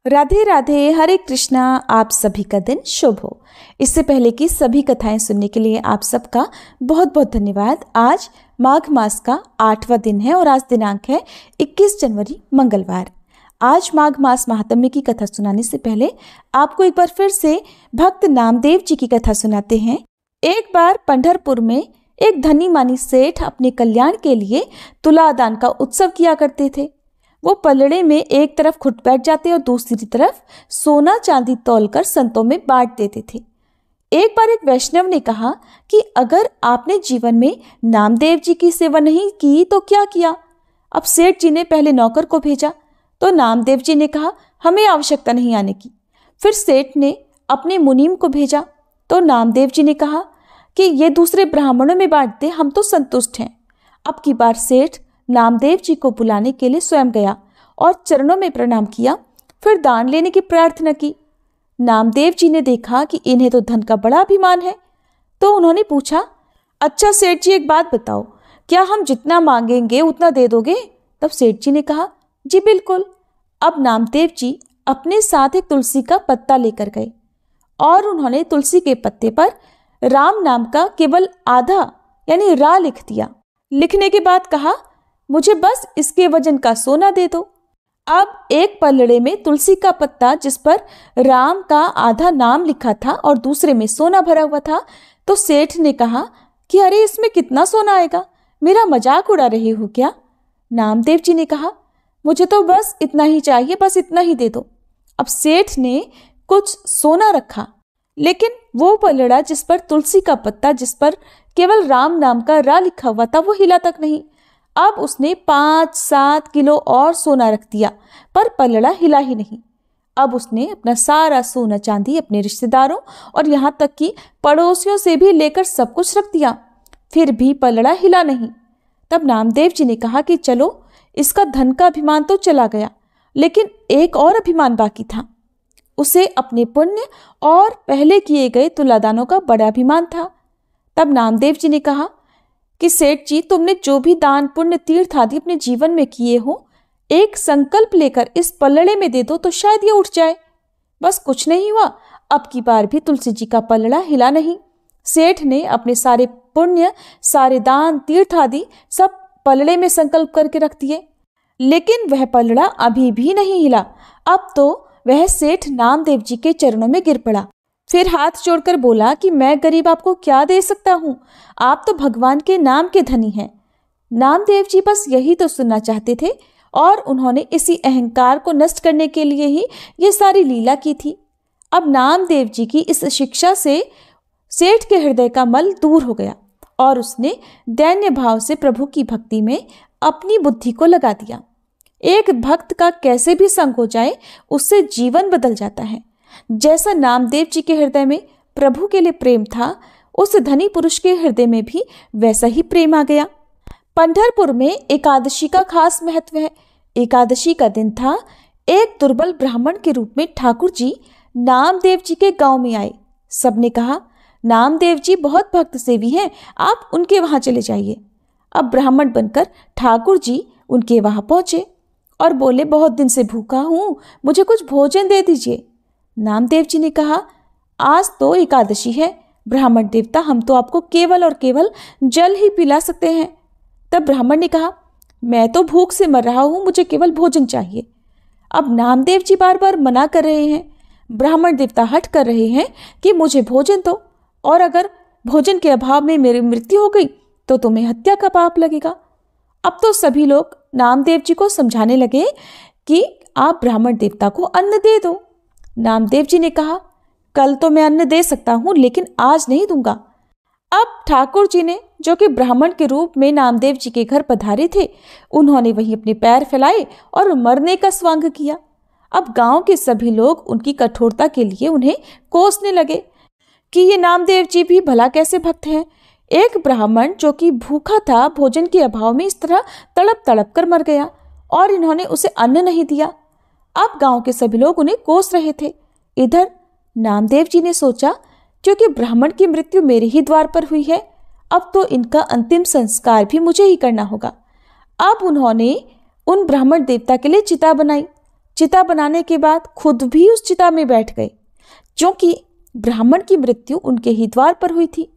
राधे राधे, हरे कृष्णा। आप सभी का दिन शुभ हो। इससे पहले कि सभी कथाएं सुनने के लिए आप सबका बहुत बहुत धन्यवाद। आज माघ मास का 8वां दिन है और आज दिनांक है 21 जनवरी मंगलवार। आज माघ मास महात्म्य की कथा सुनाने से पहले आपको एक बार फिर से भक्त नामदेव जी की कथा सुनाते हैं। एक बार पंढरपुर में एक धनी मानी सेठ अपने कल्याण के लिए तुलादान का उत्सव किया करते थे। वो पलड़े में एक तरफ घुट बैठ जाते और दूसरी तरफ सोना चांदी तौलकर संतों में बांट देते थे। एक बार एक वैष्णव ने कहा कि अगर आपने जीवन में नामदेव जी की सेवा नहीं की तो क्या किया। अब सेठ जी ने पहले नौकर को भेजा तो नामदेव जी ने कहा हमें आवश्यकता नहीं आने की। फिर सेठ ने अपने मुनीम को भेजा तो नामदेव जी ने कहा कि ये दूसरे ब्राह्मणों में बांट दे, हम तो संतुष्ट हैं। अब की बार सेठ नामदेव जी को बुलाने के लिए स्वयं गया और चरणों में प्रणाम किया, फिर दान लेने की प्रार्थना की। नामदेव जी ने देखा कि इन्हें तो धन का बड़ा अभिमान है, तो उन्होंने पूछा, अच्छा सेठ जी एक बात बताओ, क्या हम जितना मांगेंगे उतना दे दोगे? तब सेठ जी ने कहा, जी बिल्कुल। अब नामदेव जी अपने साथ एक तुलसी का पत्ता लेकर गए और उन्होंने तुलसी के पत्ते पर राम नाम का केवल आधा यानी रा लिख दिया। लिखने के बाद कहा, मुझे बस इसके वजन का सोना दे दो। अब एक पलड़े में तुलसी का पत्ता जिस पर राम का आधा नाम लिखा था और दूसरे में सोना भरा हुआ था, तो सेठ ने कहा कि अरे इसमें कितना सोना आएगा, मेरा मजाक उड़ा रहे हो क्या? नामदेव जी ने कहा, मुझे तो बस इतना ही चाहिए, बस इतना ही दे दो। अब सेठ ने कुछ सोना रखा, लेकिन वो पलड़ा जिस पर तुलसी का पत्ता जिस पर केवल राम नाम का रा लिखा हुआ था वो हिला तक नहीं। अब उसने 5-7 किलो और सोना रख दिया, पर पलड़ा हिला ही नहीं। अब उसने अपना सारा सोना चांदी अपने रिश्तेदारों और यहाँ तक कि पड़ोसियों से भी लेकर सब कुछ रख दिया, फिर भी पलड़ा हिला नहीं। तब नामदेव जी ने कहा कि चलो इसका धन का अभिमान तो चला गया, लेकिन एक और अभिमान बाकी था। उसे अपने पुण्य और पहले किए गए तुलादानों का बड़ा अभिमान था। तब नामदेव जी ने कहा कि सेठ जी, तुमने जो भी दान पुण्य तीर्थ आदि अपने जीवन में किए हो, एक संकल्प लेकर इस पलड़े में दे दो तो शायद ये उठ जाए। बस कुछ नहीं हुआ, अब की बार भी तुलसी जी का पलड़ा हिला नहीं। सेठ ने अपने सारे पुण्य, सारे दान तीर्थ आदि सब पलड़े में संकल्प करके रख दिए, लेकिन वह पलड़ा अभी भी नहीं हिला। अब तो वह सेठ नामदेव जी के चरणों में गिर पड़ा, फिर हाथ जोड़कर बोला कि मैं गरीब आपको क्या दे सकता हूँ, आप तो भगवान के नाम के धनी हैं। नामदेव जी बस यही तो सुनना चाहते थे और उन्होंने इसी अहंकार को नष्ट करने के लिए ही ये सारी लीला की थी। अब नामदेव जी की इस शिक्षा से सेठ के हृदय का मल दूर हो गया और उसने दैन्य भाव से प्रभु की भक्ति में अपनी बुद्धि को लगा दिया। एक भक्त का कैसे भी संग हो जाए, उससे जीवन बदल जाता है। जैसा नामदेव जी के हृदय में प्रभु के लिए प्रेम था, उस धनी पुरुष के हृदय में भी वैसा ही प्रेम आ गया। पंढरपुर में एकादशी का खास महत्व है। एकादशी का दिन था। एक दुर्बल ब्राह्मण के रूप में ठाकुर जी नामदेव जी के गांव में आए। सबने कहा, नामदेव जी बहुत भक्त सेवी हैं, आप उनके वहां चले जाइए। अब ब्राह्मण बनकर ठाकुर जी उनके वहां पहुंचे और बोले, बहुत दिन से भूखा हूं, मुझे कुछ भोजन दे दीजिए। नामदेव जी ने कहा, आज तो एकादशी है, ब्राह्मण देवता, हम तो आपको केवल और केवल जल ही पिला सकते हैं। तब ब्राह्मण ने कहा, मैं तो भूख से मर रहा हूं, मुझे केवल भोजन चाहिए। अब नामदेव जी बार बार मना कर रहे हैं, ब्राह्मण देवता हट कर रहे हैं कि मुझे भोजन दो, और अगर भोजन के अभाव में मेरी मृत्यु हो गई तो तुम्हें हत्या का पाप लगेगा। अब तो सभी लोग नामदेव जी को समझाने लगे कि आप ब्राह्मण देवता को अन्न दे दो। नामदेव जी ने कहा, कल तो मैं अन्न दे सकता हूं, लेकिन आज नहीं दूंगा। अब ठाकुर जी ने, जो कि ब्राह्मण के रूप में नामदेव जी के घर पधारे थे, उन्होंने वहीं अपने पैर फैलाए और मरने का स्वांग किया। अब गांव के सभी लोग उनकी कठोरता के लिए उन्हें कोसने लगे कि ये नामदेव जी भी भला कैसे भक्त हैं। एक ब्राह्मण जो कि भूखा था, भोजन के अभाव में इस तरह तड़प तड़प कर मर गया और इन्होंने उसे अन्न नहीं दिया। अब गांव के सभी लोग उन्हें कोस रहे थे। इधर नामदेव जी ने सोचा, क्योंकि ब्राह्मण की मृत्यु मेरे ही द्वार पर हुई है, अब तो इनका अंतिम संस्कार भी मुझे ही करना होगा। अब उन्होंने उन ब्राह्मण देवता के लिए चिता बनाई। चिता बनाने के बाद खुद भी उस चिता में बैठ गए, क्योंकि ब्राह्मण की मृत्यु उनके ही द्वार पर हुई थी।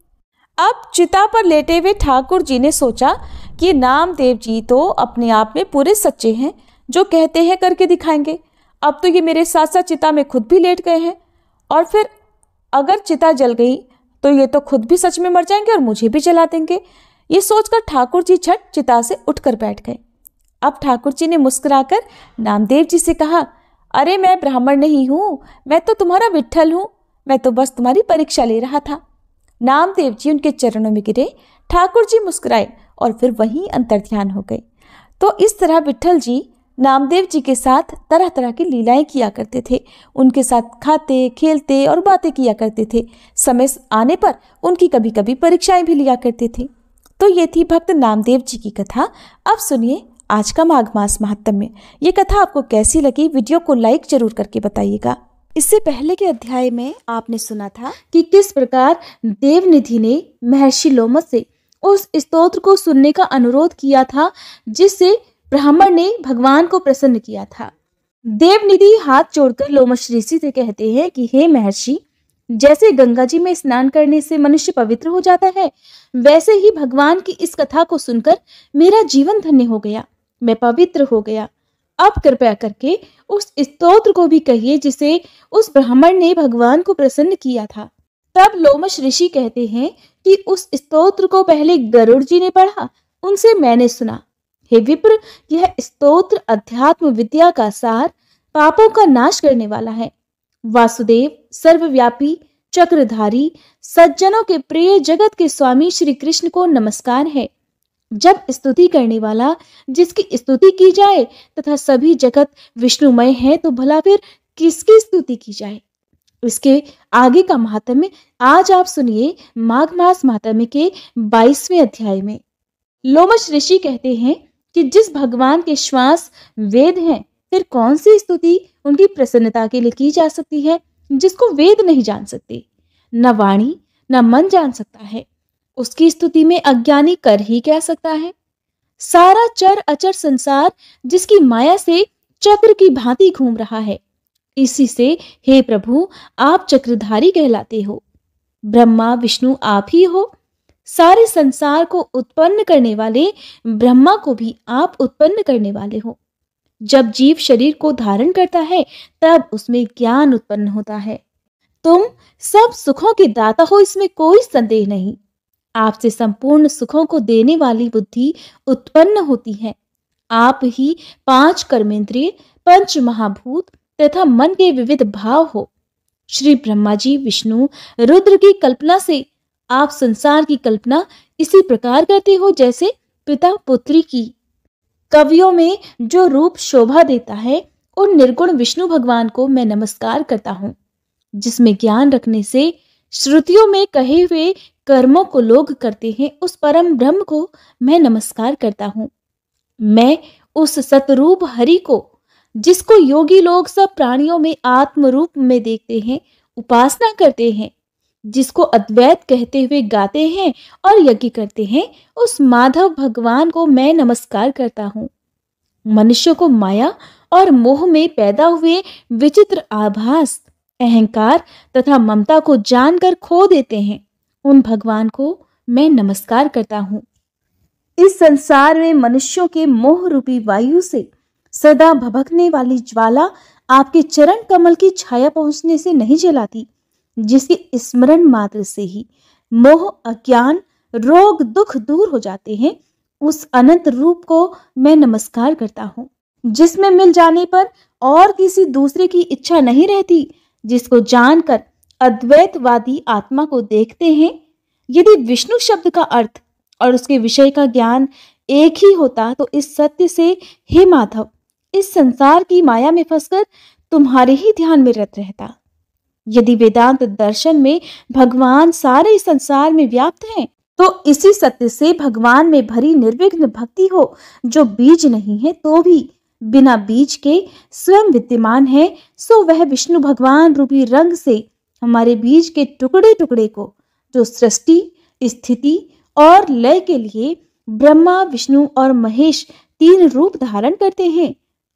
अब चिता पर लेटे हुए ठाकुर जी ने सोचा कि नामदेव जी तो अपने आप में पूरे सच्चे हैं, जो कहते हैं करके दिखाएंगे। अब तो ये मेरे साथ साथ चिता में खुद भी लेट गए हैं, और फिर अगर चिता जल गई तो ये तो खुद भी सच में मर जाएंगे और मुझे भी जला देंगे। ये सोचकर ठाकुर जी झट चिता से उठकर बैठ गए। अब ठाकुर जी ने मुस्कुराकर नामदेव जी से कहा, अरे मैं ब्राह्मण नहीं हूँ, मैं तो तुम्हारा विट्ठल हूँ, मैं तो बस तुम्हारी परीक्षा ले रहा था। नामदेव जी उनके चरणों में गिरे, ठाकुर जी मुस्कुराए और फिर वहीं अंतर्ध्यान हो गए। तो इस तरह विट्ठल जी नामदेव जी के साथ तरह तरह की लीलाएं किया करते थे, उनके साथ खाते खेलते और बातें किया करते थे। समय आने पर उनकी कभी कभी परीक्षाएं भी लिया करते थे। तो ये थी भक्त नामदेव जी की कथा। अब सुनिए आज का माघ मास महात्म्य। ये कथा आपको कैसी लगी, वीडियो को लाइक जरूर करके बताइएगा। इससे पहले के अध्याय में आपने सुना था कि किस प्रकार देवनिधि ने महर्षि लोमश से उस स्तोत्र को सुनने का अनुरोध किया था, जिससे ब्राह्मण ने भगवान को प्रसन्न किया था। देवनिधि हाथ जोड़कर लोमश ऋषि से कहते हैं कि हे महर्षि, जैसे गंगा जी में स्नान करने से मनुष्य पवित्र हो जाता है, वैसे ही भगवान की इस कथा को सुनकर मेरा जीवन धन्य हो गया, मैं पवित्र हो गया। अब कृपया करके उस स्तोत्र को भी कहिए जिसे उस ब्राह्मण ने भगवान को प्रसन्न किया था। तब लोमश ऋषि कहते हैं कि उस स्तोत्र को पहले गरुड़ जी ने पढ़ा, उनसे मैंने सुना। हे विप्र, यह स्तोत्र अध्यात्म विद्या का सार, पापों का नाश करने वाला है। वासुदेव, सर्वव्यापी, चक्रधारी, सज्जनों के प्रिय जगत के स्वामी श्री कृष्ण को नमस्कार है। जब स्तुति करने वाला जिसकी स्तुति की जाए तथा सभी जगत विष्णुमय है, तो भला फिर किसकी स्तुति की जाए। इसके आगे का महात्म्य आज आप सुनिए माघ मास महात्म्य के 22वें अध्याय में। लोमश ऋषि कहते हैं कि जिस भगवान के श्वास वेद हैं, फिर कौन सी स्तुति उनकी प्रसन्नता के लिए की जा सकती है, जिसको वेद नहीं जान सकते, न वाणी न मन जान सकता है। उसकी स्तुति में अज्ञानी कर ही क्या सकता है। सारा चर अचर संसार जिसकी माया से चक्र की भांति घूम रहा है, इसी से हे प्रभु आप चक्रधारी कहलाते हो। ब्रह्मा विष्णु आप ही हो। सारे संसार को उत्पन्न करने वाले ब्रह्मा को भी आप उत्पन्न करने वाले हो। जब जीव शरीर को धारण करता है, तब उसमें ज्ञान उत्पन्न होता है। तुम सब सुखों के दाता हो, इसमें कोई संदेह नहीं। आपसे संपूर्ण सुखों को देने वाली बुद्धि उत्पन्न होती है। आप ही 5 कर्मेंद्रिय, 5 महाभूत तथा मन के विविध भाव हो। श्री ब्रह्मा जी, विष्णु, रुद्र की कल्पना से आप संसार की कल्पना इसी प्रकार करते हो जैसे पिता पुत्री की। कवियों में जो रूप शोभा देता है, उन निर्गुण विष्णु भगवान को मैं नमस्कार करता हूँ। जिसमें ज्ञान रखने से श्रुतियों में कहे हुए कर्मों को लोग करते हैं, उस परम ब्रह्म को मैं नमस्कार करता हूँ। मैं उस सतरूप हरि को, जिसको योगी लोग सब प्राणियों में आत्म रूप में देखते हैं, उपासना करते हैं, जिसको अद्वैत कहते हुए गाते हैं और यज्ञ करते हैं, उस माधव भगवान को मैं नमस्कार करता हूँ। मनुष्य को माया और मोह में पैदा हुए विचित्र आभास, अहंकार तथा ममता को जानकर खो देते हैं, उन भगवान को मैं नमस्कार करता हूँ। इस संसार में मनुष्यों के मोह रूपी वायु से सदा भभकने वाली ज्वाला आपके चरण कमल की छाया पहुंचने से नहीं जलाती, जिसके स्मरण मात्र से ही मोह, अज्ञान, रोग, दुख दूर हो जाते हैं, उस अनंत रूप को मैं नमस्कार करता हूँ। जिसमें मिल जाने पर और किसी दूसरे की इच्छा नहीं रहती, जिसको जानकर अद्वैतवादी आत्मा को देखते हैं। यदि विष्णु शब्द का अर्थ और उसके विषय का ज्ञान एक ही होता, तो इस सत्य से हे माधव, इस संसार की माया में फंसकर तुम्हारे ही ध्यान में रत रहता। यदि वेदांत दर्शन में भगवान सारे संसार में व्याप्त हैं, तो इसी सत्य से भगवान में भरी निर्विघ्न भक्ति हो, जो बीज नहीं है तो भी बिना बीज के स्वयं विद्यमान है, सो वह विष्णु भगवान रूपी रंग से हमारे बीज के टुकड़े टुकड़े को, जो सृष्टि, स्थिति और लय के लिए ब्रह्मा, विष्णु और महेश 3 रूप धारण करते हैं,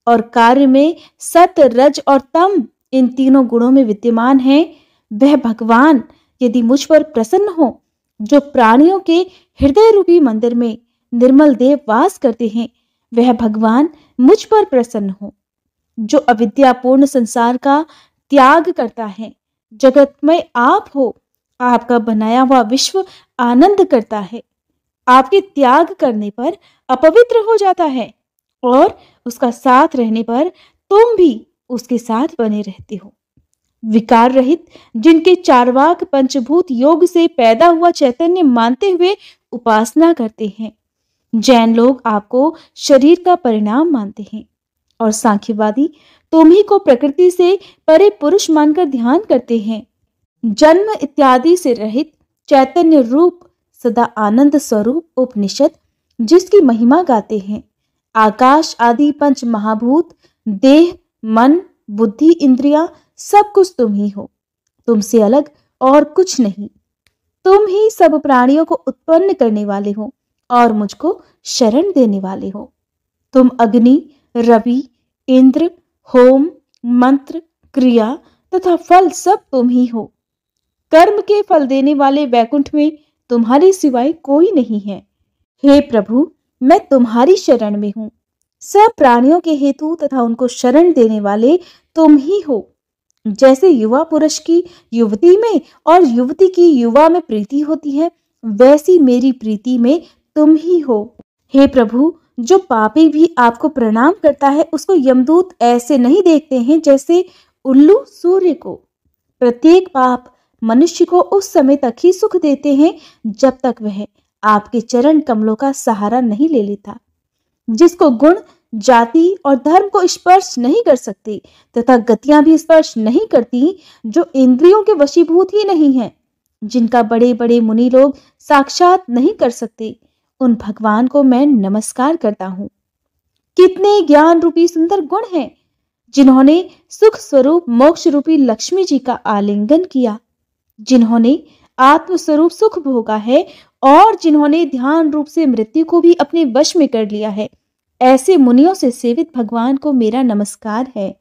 और कार्य में सत, रज और तम इन तीनों गुणों में विद्यमान है, वह भगवान यदि मुझ पर प्रसन्न हो, जो प्राणियों के हृदय रूपी मंदिर में निर्मल देव वास करते हैं, वह भगवान मुझ पर प्रसन्न हो, जो अविद्यापूर्ण संसार का त्याग करता है, जगतमय आप हो, आपका बनाया हुआ विश्व आनंद करता है, आपके त्याग करने पर अपवित्र हो जाता है और उसका साथ रहने पर तुम भी उसके साथ बने रहते हो। विकार रहित, जिनके चारवाक पंचभूत योग से पैदा हुआ चैतन्य मानते हुए उपासना करते हैं। जैन लोग आपको शरीर का परिणाम मानते हैं और सांख्यवादी तुम्ही को प्रकृति से परे पुरुष मानकर ध्यान करते हैं। जन्म इत्यादि से रहित चैतन्य रूप सदा आनंद स्वरूप उपनिषद जिसकी महिमा गाते हैं। आकाश आदि पंच महाभूत, देह, मन, बुद्धि, इंद्रियां सब कुछ तुम ही हो, तुमसे अलग और कुछ नहीं। तुम ही सब प्राणियों को उत्पन्न करने वाले हो और मुझको शरण देने वाले हो। तुम अग्नि, रवि, इंद्र, होम, मंत्र, क्रिया तथा फल सब तुम ही हो। कर्म के फल देने वाले वैकुंठ में तुम्हारे सिवाय कोई नहीं है। हे प्रभु, मैं तुम्हारी शरण में हूं। सब प्राणियों के हेतु तथा उनको शरण देने वाले तुम ही हो। जैसे युवा पुरुष की युवती में और युवती की युवा में प्रीति होती है, वैसी मेरी प्रीति में तुम ही हो। हे प्रभु, जो पापी भी आपको प्रणाम करता है, उसको यमदूत ऐसे नहीं देखते हैं जैसे उल्लू सूर्य को। प्रत्येक पाप मनुष्य को उस समय तक ही सुख देते हैं जब तक वह आपके चरण कमलों का सहारा नहीं ले लेता। जिसको गुण, जाति और धर्म को स्पर्श नहीं कर सकते तथा गतियां भी स्पर्श नहीं करती, जो इंद्रियों के वशीभूत ही नहीं है, जिनका बड़े बड़े मुनि लोग साक्षात नहीं कर सकते, उन भगवान को मैं नमस्कार करता हूं। कितने ज्ञान रूपी सुंदर गुण हैं, जिन्होंने सुख स्वरूप मोक्ष रूपी लक्ष्मी जी का आलिंगन किया, जिन्होंने आत्मस्वरूप सुख भोगा है और जिन्होंने ध्यान रूप से मृत्यु को भी अपने वश में कर लिया है। ऐसे मुनियों से सेवित भगवान को मेरा नमस्कार है।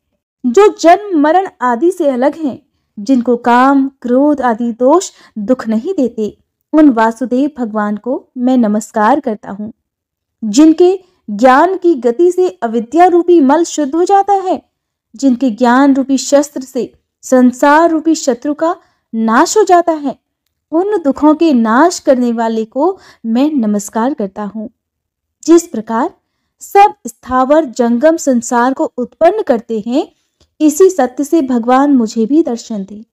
जो जन्म मरण आदि से अलग हैं, जिनको काम, क्रोध आदि दोष दुख नहीं देते, उन वासुदेव भगवान को मैं नमस्कार करता हूँ। जिनके ज्ञान की गति से अविद्या रूपी मल शुद्ध हो जाता है, जिनके ज्ञान रूपी शस्त्र से संसार रूपी शत्रु का नाश हो जाता है, उन दुखों के नाश करने वाले को मैं नमस्कार करता हूँ। जिस प्रकार सब स्थावर जंगम संसार को उत्पन्न करते हैं, इसी सत्य से भगवान मुझे भी दर्शन दे।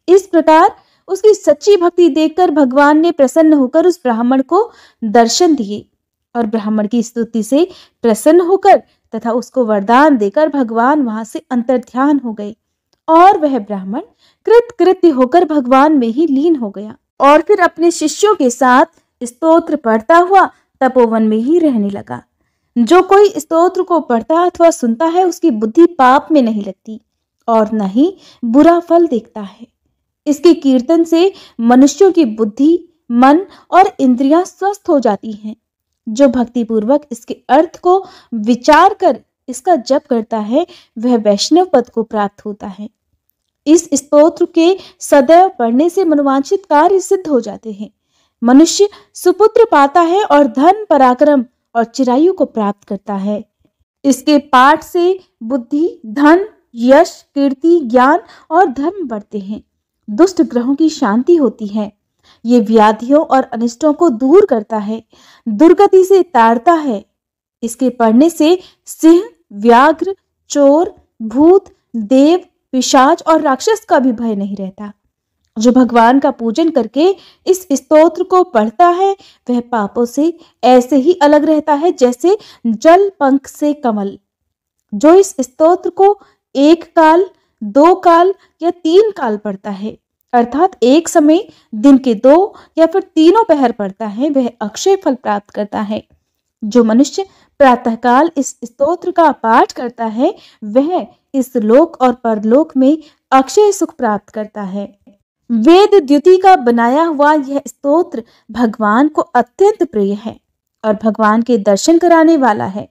इस प्रकार उसकी सच्ची भक्ति देखकर भगवान ने प्रसन्न होकर उस ब्राह्मण को दर्शन दिए और ब्राह्मण की स्तुति से प्रसन्न होकर तथा उसको वरदान देकर भगवान वहां से अंतर्ध्यान हो गए और वह ब्राह्मण कृतकृत्य होकर भगवान में ही लीन हो गया और फिर अपने शिष्यों के साथ स्तोत्र पढ़ता हुआ तपोवन में ही रहने लगा। जो कोई स्तोत्र को पढ़ता अथवा सुनता है, उसकी बुद्धि पाप में नहीं लगती और न ही बुरा फल देखता है। इसके कीर्तन से मनुष्यों की बुद्धि, मन और इंद्रियां स्वस्थ हो जाती हैं। जो भक्ति पूर्वक इसके अर्थ को विचार कर इसका जप करता है, वह वैष्णव पद को प्राप्त होता है। इस स्तोत्र के सदैव पढ़ने से मनोवांछित कार्य सिद्ध हो जाते हैं। मनुष्य सुपुत्र पाता है और धन, पराक्रम और चिरायु को प्राप्त करता है। इसके पाठ से बुद्धि, धन, यश, कीर्ति, ज्ञान और धर्म बढ़ते हैं। दुष्ट ग्रहों की शांति होती है। ये व्याधियों और अनिष्टों को दूर करता है, दुर्गति से ताड़ता है। इसके पढ़ने से सिंह, व्याघ्र, चोर, भूत, देव, पिशाच और राक्षस का भी भय नहीं रहता। जो भगवान का पूजन करके इस स्तोत्र को पढ़ता है, वह पापों से ऐसे ही अलग रहता है जैसे जल पंख से कमल। जो इस स्तोत्र को 1 काल, 2 काल या 3 काल पढ़ता है, अर्थात एक समय दिन के 2 या फिर तीनों पहर पढ़ता है, वह अक्षय फल प्राप्त करता है। जो मनुष्य प्रातःकाल इस स्तोत्र का पाठ करता है, वह इस लोक और परलोक में अक्षय सुख प्राप्त करता है। वेद द्युति का बनाया हुआ यह स्तोत्र भगवान को अत्यंत प्रिय है और भगवान के दर्शन कराने वाला है।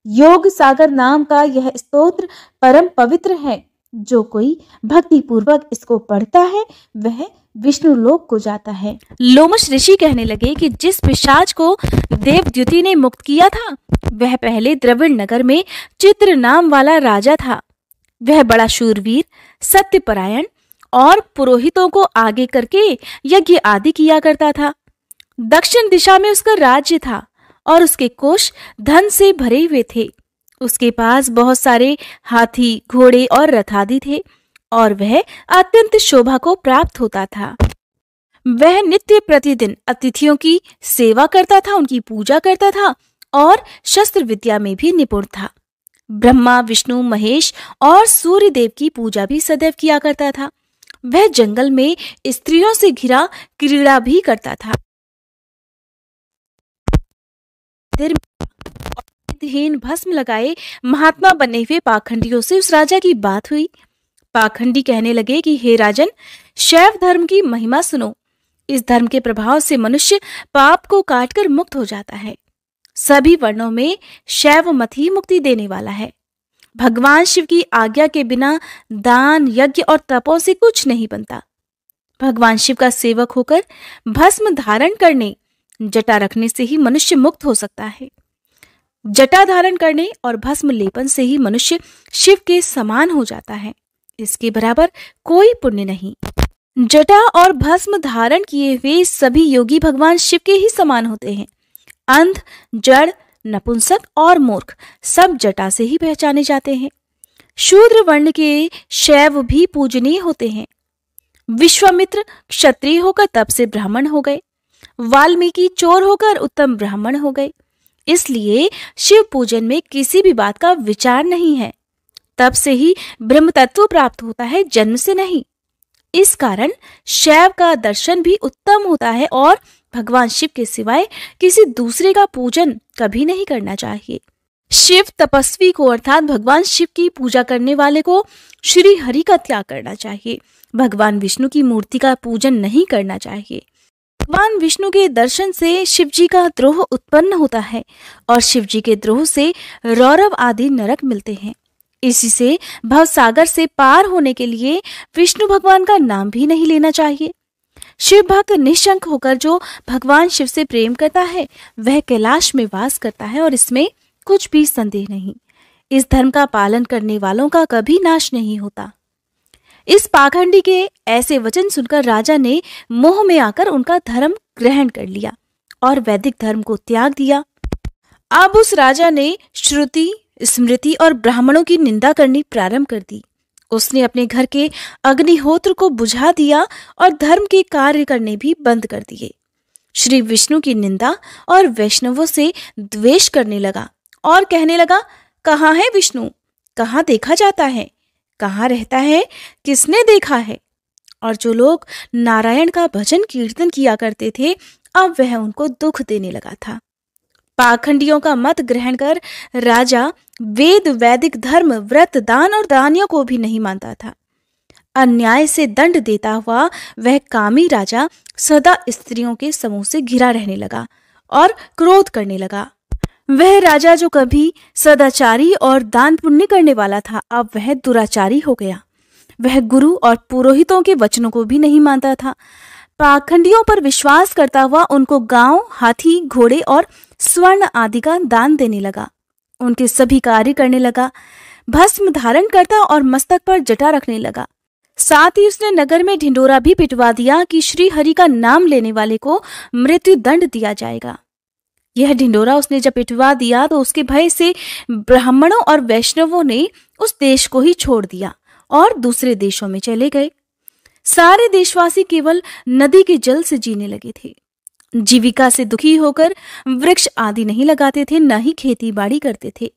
योग सागर नाम का यह स्तोत्र परम पवित्र है। जो कोई भक्ति पूर्वक इसको पढ़ता है वह विष्णु लोक को जाता है। लोमश ऋषि कहने लगे कि जिस पिशाच को देवद्युति ने मुक्त किया था वह पहले द्रविड़ नगर में चित्र नाम वाला राजा था। वह बड़ा शूरवीर, सत्यपरायण और पुरोहितों को आगे करके यज्ञ आदि किया करता था। दक्षिण दिशा में उसका राज्य था और उसके कोष धन से भरे हुए थे। उसके पास बहुत सारे हाथी, घोड़े और रथ आदि थे और वह अत्यंत शोभा को प्राप्त होता था। वह नित्य प्रतिदिन अतिथियों की सेवा करता था, उनकी पूजा करता था और शस्त्र विद्या में भी निपुण था। ब्रह्मा, विष्णु, महेश और सूर्य देव की पूजा भी सदैव किया करता था। वह जंगल में स्त्रियों से घिरा क्रीड़ा भी करता था। हीन भस्म लगाए महात्मा बने हुए पाखंडियों से उस राजा की बात हुई। पाखंडी कहने लगे कि हे राजन, शैव धर्म की महिमा सुनो। इस धर्म के प्रभाव से मनुष्य पाप को काटकर मुक्त हो जाता है। सभी वर्णों में शैव मत ही मुक्ति देने वाला है। भगवान शिव की आज्ञा के बिना दान, यज्ञ और तपों से कुछ नहीं बनता। भगवान शिव का सेवक होकर भस्म धारण करने, जटा रखने से ही मनुष्य मुक्त हो सकता है। जटा धारण करने और भस्म लेपन से ही मनुष्य शिव के समान हो जाता है। इसके बराबर कोई पुण्य नहीं। जटा और भस्म धारण किए हुए सभी योगी भगवान शिव के ही समान होते हैं। अंध, जड़, नपुंसक और मूर्ख सब जटा से ही पहचाने जाते हैं। शूद्र वर्ण के शैव भी पूजनीय होते हैं। विश्वामित्र क्षत्रिय होकर तप से ब्राह्मण हो गए। वाल्मीकि चोर होकर उत्तम ब्राह्मण हो गए। इसलिए शिव पूजन में किसी भी बात का विचार नहीं है। तब से ही ब्रह्म तत्व प्राप्त होता है, जन्म से नहीं। इस कारण शैव का दर्शन भी उत्तम होता है और भगवान शिव के सिवाय किसी दूसरे का पूजन कभी नहीं करना चाहिए। शिव तपस्वी को अर्थात भगवान शिव की पूजा करने वाले को श्री हरि का त्याग करना चाहिए। भगवान विष्णु की मूर्ति का पूजन नहीं करना चाहिए। भगवान विष्णु के दर्शन से शिव जी का द्रोह उत्पन्न होता है और शिव जी के द्रोह से रौरव आदि नरक मिलते हैं। इसी से भव सागर से पार होने के लिए विष्णु भगवान का नाम भी नहीं लेना चाहिए। शिव भक्त निशंक होकर जो भगवान शिव से प्रेम करता है वह कैलाश में वास करता है और इसमें कुछ भी संदेह नहीं। इस धर्म का पालन करने वालों का कभी नाश नहीं होता। इस पाखंडी के ऐसे वचन सुनकर राजा ने मोह में आकर उनका धर्म ग्रहण कर लिया और वैदिक धर्म को त्याग दिया। अब उस राजा ने श्रुति, स्मृति और ब्राह्मणों की निंदा करनी प्रारंभ कर दी। उसने अपने घर के अग्निहोत्र को बुझा दिया और धर्म के कार्य करने भी बंद कर दिए। श्री विष्णु की निंदा और वैष्णवों से द्वेष करने लगा और कहने लगा, कहाँ है विष्णु? कहाँ देखा जाता है? कहाँ रहता है? किसने देखा है? और जो लोग नारायण का भजन कीर्तन किया करते थे अब वह उनको दुख देने लगा था। पाखंडियों का मत ग्रहण कर राजा वेद, वैदिक धर्म, व्रत, दान और दानियों को भी नहीं मानता था। अन्याय से दंड देता हुआ वह कामी राजा सदा स्त्रियों के समूह से घिरा रहने लगा और क्रोध करने लगा। वह राजा जो कभी सदाचारी और दान पुण्य करने वाला था अब वह दुराचारी हो गया। वह गुरु और पुरोहितों के वचनों को भी नहीं मानता था। पाखंडियों पर विश्वास करता हुआ उनको गांव, हाथी, घोड़े और स्वर्ण आदि का दान देने लगा। उनके सभी कार्य करने लगा। भस्म धारण करता और मस्तक पर जटा रखने लगा। साथ ही उसने नगर में ढिंडोरा भी पिटवा दिया कि श्री हरि का नाम लेने वाले को मृत्यु दंड दिया जाएगा। यह ढिंडोरा उसने जब पिटवा दिया तो उसके भय से ब्राह्मणों और वैष्णवों ने उस देश को ही छोड़ दिया और दूसरे देशों में चले गए। सारे देशवासी केवल नदी के जल से जीने लगे थे। जीविका से दुखी होकर वृक्ष आदि नहीं लगाते थे, न ही खेती बाड़ी करते थे।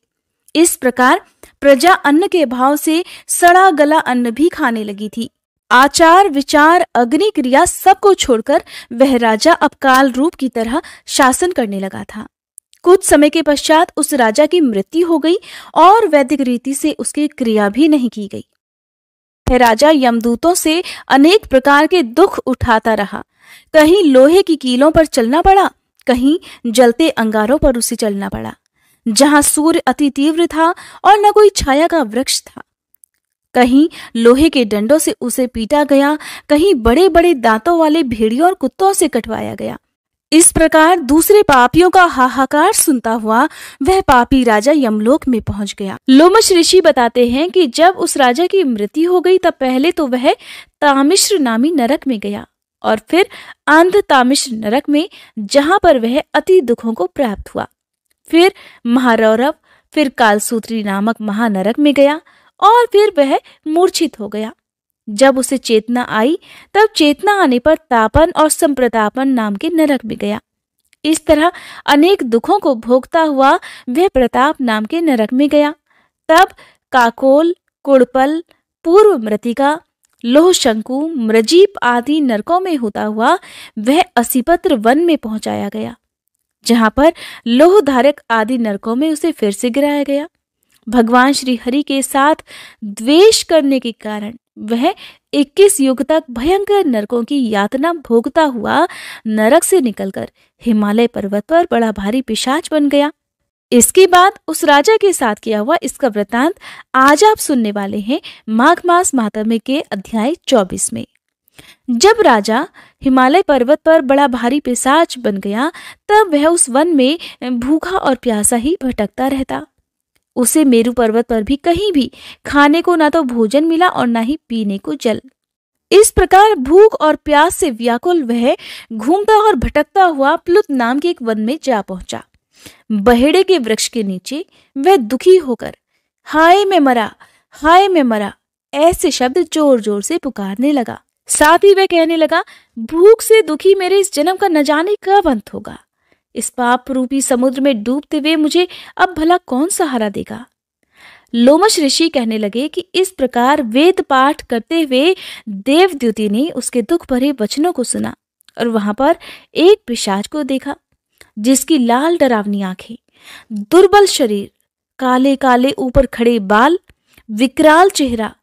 इस प्रकार प्रजा अन्न के अभाव से सड़ा गला अन्न भी खाने लगी थी। आचार, विचार, अग्नि क्रिया सबको छोड़कर वह राजा अब काल रूप की तरह शासन करने लगा था। कुछ समय के पश्चात उस राजा की मृत्यु हो गई और वैदिक रीति से उसकी क्रिया भी नहीं की गई। वह राजा यमदूतों से अनेक प्रकार के दुख उठाता रहा। कहीं लोहे की कीलों पर चलना पड़ा, कहीं जलते अंगारों पर उसे चलना पड़ा। जहां सूर्य अति तीव्र था और न कोई छाया का वृक्ष था। कहीं लोहे के डंडों से उसे पीटा गया, कहीं बड़े बड़े दांतों वाले भेड़ियों और कुत्तों से कटवाया गया। इस प्रकार दूसरे पापियों का हाहाकार सुनता हुआ वह पापी राजा यमलोक में पहुंच गया। लोमश ऋषि बताते हैं कि जब उस राजा की मृत्यु हो गई तब पहले तो वह तामिश्र नामी नरक में गया और फिर अंध तामिश्र नरक में, जहां पर वह अति दुखों को प्राप्त हुआ। फिर महारौरव, फिर कालसूत्री नामक महानरक में गया और फिर वह मूर्छित हो गया। जब उसे चेतना आई तब चेतना आने पर तापन और संप्रतापन नाम के नरक में गया। इस तरह अनेक दुखों को भोगता हुआ वह प्रताप नाम के नरक में गया। तब काकोल, कुड़पल, पूर्व मृतिका, लोह शंकु, मृजीप आदि नरकों में होता हुआ वह असिपत्र वन में पहुंचाया गया, जहां पर लोह धारक आदि नरकों में उसे फिर से गिराया गया। भगवान श्री हरि के साथ द्वेष करने के कारण वह 21 युग तक भयंकर नरकों की यातना भोगता हुआ नरक से निकलकर हिमालय पर्वत पर बड़ा भारी पिशाच बन गया। इसके बाद उस राजा के साथ किया हुआ इसका वृतांत आज आप सुनने वाले हैं माघ मास महात्म्य के अध्याय 24 में। जब राजा हिमालय पर्वत पर बड़ा भारी पिशाच बन गया तब वह उस वन में भूखा और प्यासा ही भटकता रहता। उसे मेरु पर्वत पर भी कहीं भी खाने को ना तो भोजन मिला और ना ही पीने को जल। इस प्रकार भूख और प्यास से व्याकुल वह घूमता और भटकता हुआ प्लुत नाम के एक वन में जा पहुंचा। बहेड़े के वृक्ष के नीचे वह दुखी होकर हाय मैं मरा, हाय मैं मरा ऐसे शब्द जोर जोर से पुकारने लगा। साथ ही वह कहने लगा, भूख से दुखी मेरे इस जन्म का न जाने कब अंत होगा। इस पाप रूपी समुद्र में डूबते हुए मुझे अब भला कौन सहारा देगा। लोमश ऋषि कहने लगे कि इस प्रकार वेद पाठ करते हुए देवद्युति ने उसके दुख भरे वचनों को सुना और वहां पर एक पिशाच को देखा, जिसकी लाल डरावनी आंखें, दुर्बल शरीर, काले काले ऊपर खड़े बाल, विकराल चेहरा,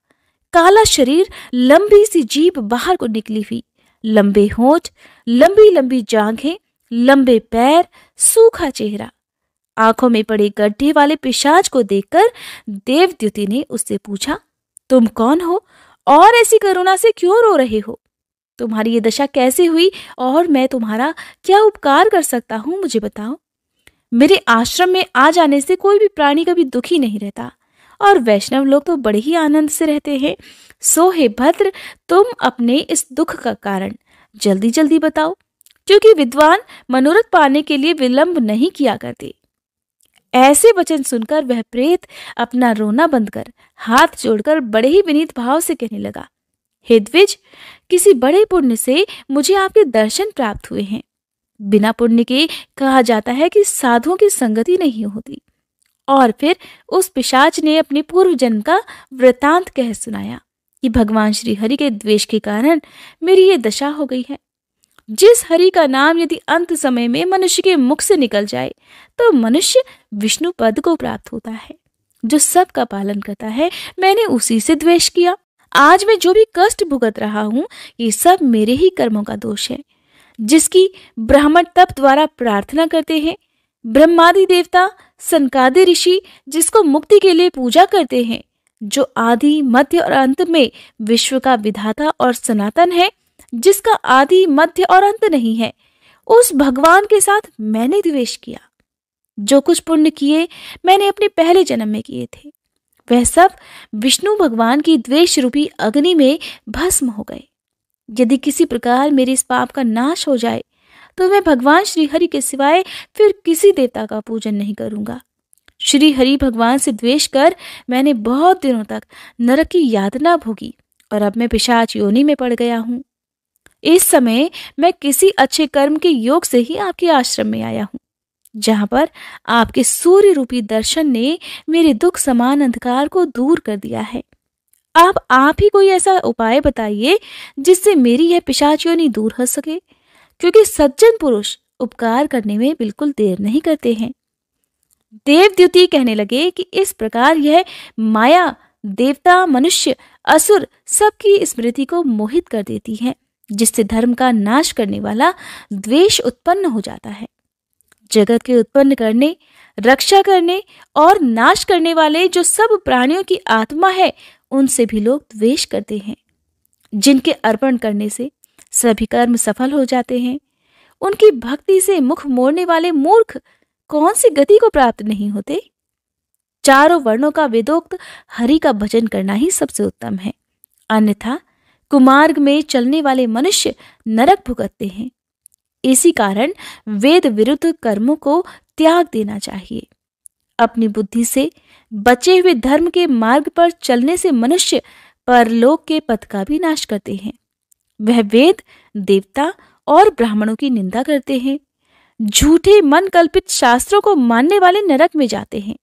काला शरीर, लंबी सी जीभ बाहर को निकली हुई, लंबे होंठ, लंबी लंबी जांघें, लंबे पैर, सूखा चेहरा, आंखों में पड़े गड्ढे वाले पिशाच को देखकर देवद्युति ने उससे पूछा, तुम कौन हो और ऐसी करुणा से क्यों रो रहे हो? तुम्हारी ये दशा कैसे हुई और मैं तुम्हारा क्या उपकार कर सकता हूं, मुझे बताओ। मेरे आश्रम में आ जाने से कोई भी प्राणी कभी दुखी नहीं रहता और वैष्णव लोग तो बड़े ही आनंद से रहते हैं। सो हे भद्र, तुम अपने इस दुख का कारण जल्दी जल्दी बताओ, क्योंकि विद्वान मनोरथ पाने के लिए विलंब नहीं किया करते। ऐसे वचन सुनकर वह प्रेत अपना रोना बंद कर हाथ जोड़कर बड़े ही विनीत भाव से कहने लगा, हे द्विज, किसी बड़े पुण्य से मुझे आपके दर्शन प्राप्त हुए हैं। बिना पुण्य के कहा जाता है कि साधुओं की संगति नहीं होती। और फिर उस पिशाच ने अपने पूर्व जन्म का वृतांत कह सुनाया कि भगवान श्री हरि के द्वेष के कारण मेरी ये दशा हो गई है। जिस हरि का नाम यदि अंत समय में मनुष्य के मुख से निकल जाए तो मनुष्य विष्णु पद को प्राप्त होता है, जो सबका पालन करता है। मैंने उसी से द्वेष किया। आज मैं जो भी कष्ट भुगत रहा हूँ ये सब मेरे ही कर्मों का दोष है, जिसकी ब्राह्मण तप द्वारा प्रार्थना करते हैं। ब्रह्मादि देवता, सनकादि ऋषि जिसको मुक्ति के लिए पूजा करते हैं, जो आदि मध्य और अंत में विश्व का विधाता और सनातन है, जिसका आदि मध्य और अंत नहीं है, उस भगवान के साथ मैंने द्वेष किया। जो कुछ पुण्य किए मैंने अपने पहले जन्म में किए थे, वह सब विष्णु भगवान की द्वेष रूपी अग्नि में भस्म हो गए। यदि किसी प्रकार मेरे इस पाप का नाश हो जाए तो मैं भगवान श्री हरि के सिवाय फिर किसी देवता का पूजन नहीं करूंगा। श्री हरि भगवान से द्वेष कर मैंने बहुत दिनों तक नरक की यातना भोगी और अब मैं पिशाच योनि में पड़ गया हूँ। इस समय मैं किसी अच्छे कर्म के योग से ही आपके आश्रम में आया हूँ, जहां पर आपके सूर्य रूपी दर्शन ने मेरे दुख समान अंधकार को दूर कर दिया है। अब आप ही कोई ऐसा उपाय बताइए जिससे मेरी यह पिशाच योनि दूर हो सके, क्योंकि सज्जन पुरुष उपकार करने में बिल्कुल देर नहीं करते हैं। देवद्युति कहने लगे कि इस प्रकार यह माया देवता, मनुष्य, असुर सबकी स्मृति को मोहित कर देती है, जिससे धर्म का नाश करने वाला द्वेष उत्पन्न हो जाता है। जगत के उत्पन्न करने, रक्षा करने और नाश करने वाले जो सब प्राणियों की आत्मा है, उनसे भी लोग द्वेष करते हैं। जिनके अर्पण करने से सभी कर्म सफल हो जाते हैं, उनकी भक्ति से मुख मोड़ने वाले मूर्ख कौन सी गति को प्राप्त नहीं होते। चारों वर्णों का वेदोक्त हरि का भजन करना ही सबसे उत्तम है, अन्यथा कुमार्ग में चलने वाले मनुष्य नरक भुगतते हैं। इसी कारण वेद विरुद्ध कर्मों को त्याग देना चाहिए। अपनी बुद्धि से बचे हुए धर्म के मार्ग पर चलने से मनुष्य परलोक के पथ का भी नाश करते हैं। वह वेद, देवता और ब्राह्मणों की निंदा करते हैं। झूठे मन कल्पित शास्त्रों को मानने वाले नरक में जाते हैं।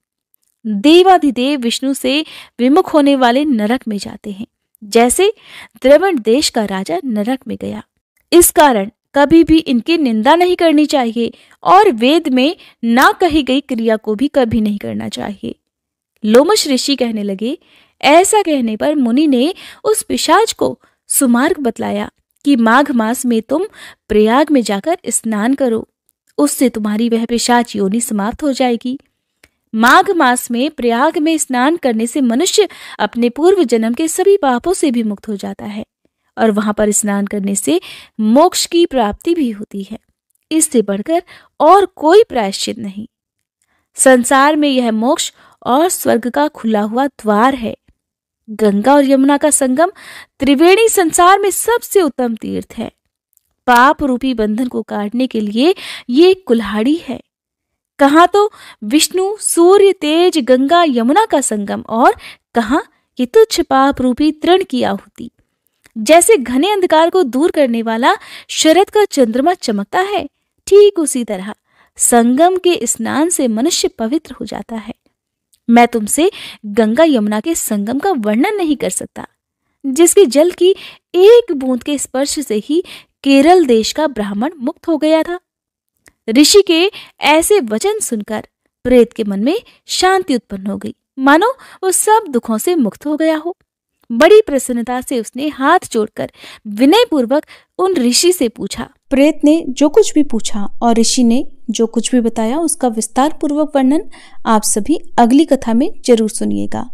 देवाधिदेव विष्णु से विमुख होने वाले नरक में जाते हैं, जैसे द्रविड़ देश का राजा नरक में गया। इस कारण कभी भी इनकी निंदा नहीं करनी चाहिए और वेद में ना कही गई क्रिया को भी कभी नहीं करना चाहिए। लोमश ऋषि कहने लगे, ऐसा कहने पर मुनि ने उस पिशाच को सुमार्ग बतलाया कि माघ मास में तुम प्रयाग में जाकर स्नान करो, उससे तुम्हारी वह पिशाच योनि समाप्त हो जाएगी। माघ मास में प्रयाग में स्नान करने से मनुष्य अपने पूर्व जन्म के सभी पापों से भी मुक्त हो जाता है और वहां पर स्नान करने से मोक्ष की प्राप्ति भी होती है। इससे बढ़कर और कोई प्रायश्चित नहीं। संसार में यह मोक्ष और स्वर्ग का खुला हुआ द्वार है। गंगा और यमुना का संगम त्रिवेणी संसार में सबसे उत्तम तीर्थ है। पाप रूपी बंधन को काटने के लिए ये कुल्हाड़ी है। कहाँ तो विष्णु, सूर्य, तेज, गंगा, यमुना का संगम और कहाँ ये तुच्छ पाप रूपी तृण की आहुति। जैसे घने अंधकार को दूर करने वाला शरद का चंद्रमा चमकता है, ठीक उसी तरह संगम के स्नान से मनुष्य पवित्र हो जाता है। मैं तुमसे गंगा यमुना के संगम का वर्णन नहीं कर सकता, जिसके जल की एक बूंद के स्पर्श से ही केरल देश का ब्राह्मण मुक्त हो गया था। ऋषि के ऐसे वचन सुनकर प्रेत के मन में शांति उत्पन्न हो गई, मानो वो सब दुखों से मुक्त हो गया हो। बड़ी प्रसन्नता से उसने हाथ जोड़कर विनय पूर्वक उन ऋषि से पूछा। प्रेत ने जो कुछ भी पूछा और ऋषि ने जो कुछ भी बताया, उसका विस्तार पूर्वक वर्णन आप सभी अगली कथा में जरूर सुनिएगा।